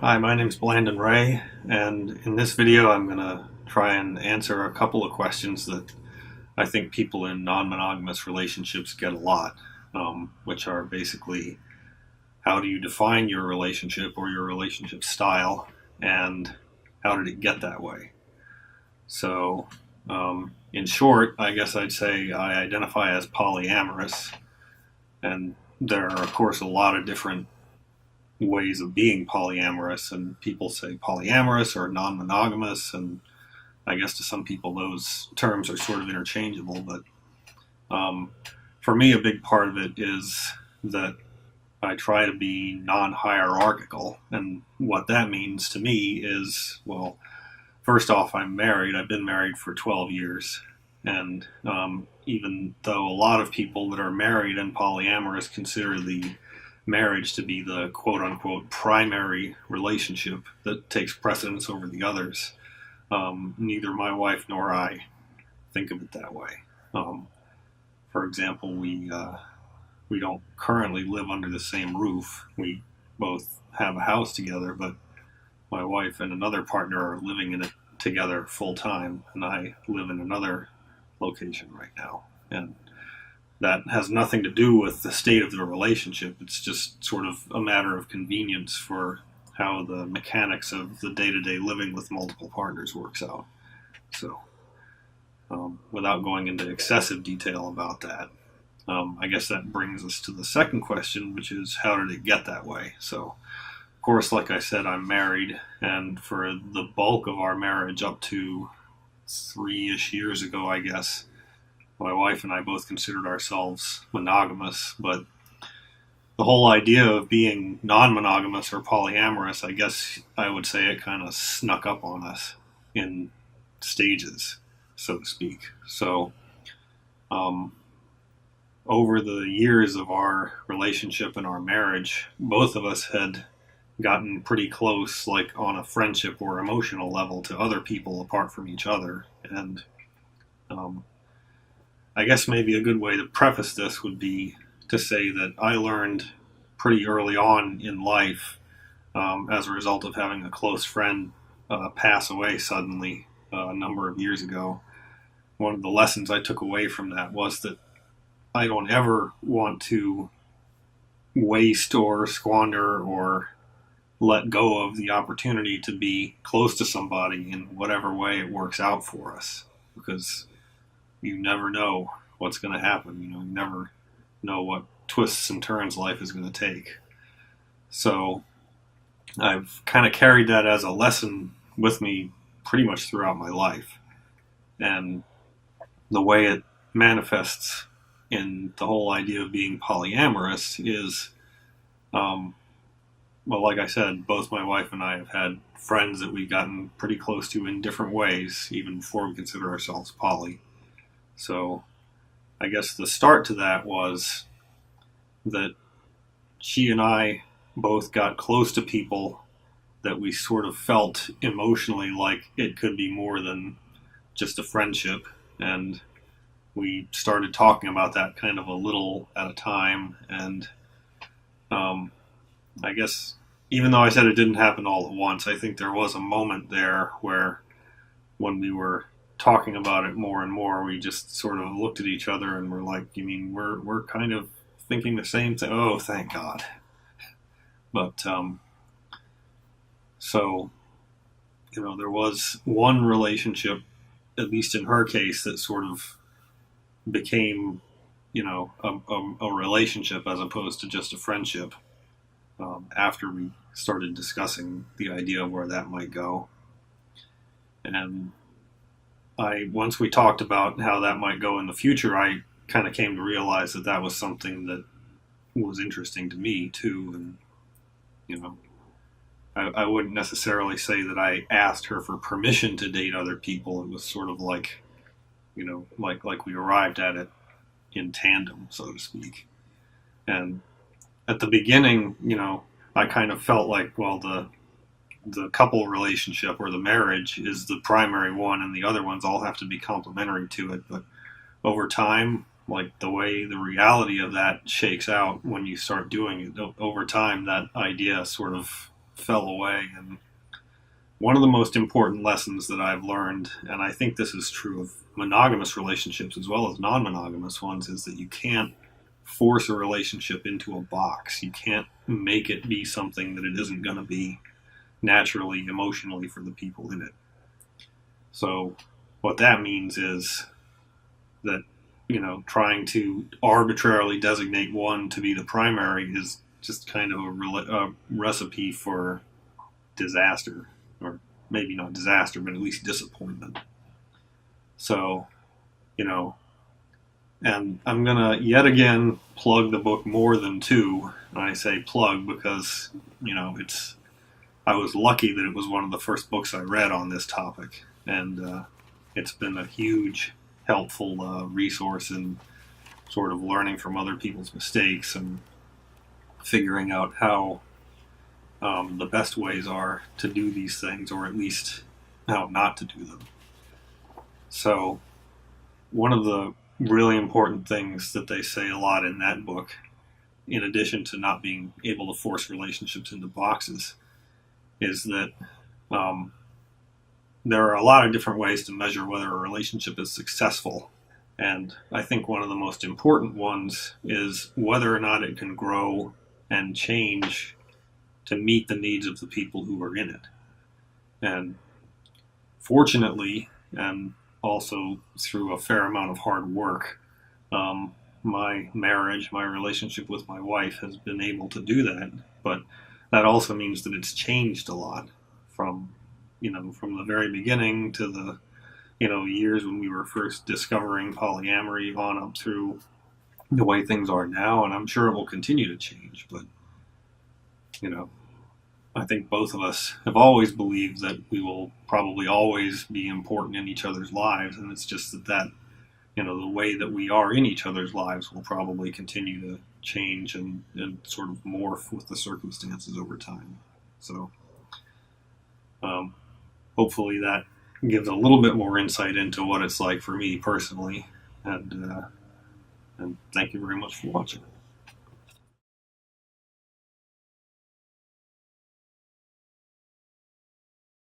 Hi, my name's Blandon Ray, and in this video I'm going to try and answer a couple of questions that I think people in non-monogamous relationships get a lot, which are basically how do you define your relationship or your relationship style, and how did it get that way? So, in short, I guess I'd say I identify as polyamorous, and there are, of course, a lot of different ways of being polyamorous, and people say polyamorous or non-monogamous, and I guess to some people those terms are sort of interchangeable, but for me a big part of it is that I try to be non-hierarchical, and what that means to me is, well, first off, I'm married. I've been married for 12 years, and even though a lot of people that are married and polyamorous consider the marriage to be the quote-unquote primary relationship that takes precedence over the others, neither my wife nor I think of it that way. For example, we don't currently live under the same roof. We both have a house together, but my wife and another partner are living in it together full time, and I live in another location right now. And that has nothing to do with the state of the relationship. It's just sort of a matter of convenience for how the mechanics of the day-to-day living with multiple partners works out. So, without going into excessive detail about that, I guess that brings us to the second question, which is how did it get that way? So, of course, like I said, I'm married, and for the bulk of our marriage up to 3-ish years ago, I guess, my wife and I both considered ourselves monogamous, but the whole idea of being non-monogamous or polyamorous, I guess I would say it kind of snuck up on us in stages, so to speak. So, over the years of our relationship and our marriage, both of us had gotten pretty close, like on a friendship or emotional level, to other people apart from each other. And I guess maybe a good way to preface this would be to say that I learned pretty early on in life, as a result of having a close friend pass away suddenly a number of years ago. One of the lessons I took away from that was that I don't ever want to waste or squander or let go of the opportunity to be close to somebody in whatever way it works out for us, because you never know what's going to happen. You never know what twists and turns life is going to take. So I've kind of carried that as a lesson with me pretty much throughout my life. And the way it manifests in the whole idea of being polyamorous is, well, like I said, both my wife and I have had friends that we've gotten pretty close to in different ways, even before we consider ourselves poly. So I guess the start to that was that she and I both got close to people that we sort of felt emotionally like it could be more than just a friendship. And we started talking about that kind of a little at a time. And I guess even though I said it didn't happen all at once, I think there was a moment there where when we were talking about it more and more, we just sort of looked at each other and were like, you mean we're kind of thinking the same thing? Oh, thank God. But so, there was one relationship, at least in her case, that sort of became, a relationship as opposed to just a friendship, after we started discussing the idea of where that might go. And once we talked about how that might go in the future, I kind of came to realize that that was something that was interesting to me too. And, I wouldn't necessarily say that I asked her for permission to date other people. It was sort of like, like we arrived at it in tandem, so to speak. And at the beginning, I kind of felt like, well, the couple relationship or the marriage is the primary one, and the other ones all have to be complementary to it. But over time, like the way the reality of that shakes out when you start doing it, over time, that idea sort of fell away. And one of the most important lessons that I've learned, and I think this is true of monogamous relationships as well as non-monogamous ones, is that you can't force a relationship into a box. You can't make it be something that it isn't going to be naturally, emotionally for the people in it. So what that means is that, trying to arbitrarily designate one to be the primary is just kind of a recipe for disaster, or maybe not disaster, but at least disappointment. So, and I'm going to yet again plug the book More Than Two. And I say plug because, I was lucky that it was one of the first books I read on this topic. And it's been a huge, helpful resource in sort of learning from other people's mistakes and figuring out how the best ways are to do these things, or at least how not to do them. So one of the really important things that they say a lot in that book, in addition to not being able to force relationships into boxes, is that there are a lot of different ways to measure whether a relationship is successful. And I think one of the most important ones is whether or not it can grow and change to meet the needs of the people who are in it. And fortunately, and also through a fair amount of hard work, my marriage, my relationship with my wife has been able to do that. But that also means that it's changed a lot from the very beginning to the, years when we were first discovering polyamory on up through the way things are now. And I'm sure it will continue to change. But, I think both of us have always believed that we will probably always be important in each other's lives. And it's just that the way that we are in each other's lives will probably continue to change and sort of morph with the circumstances over time. So hopefully that gives a little bit more insight into what it's like for me personally. And thank you very much for watching.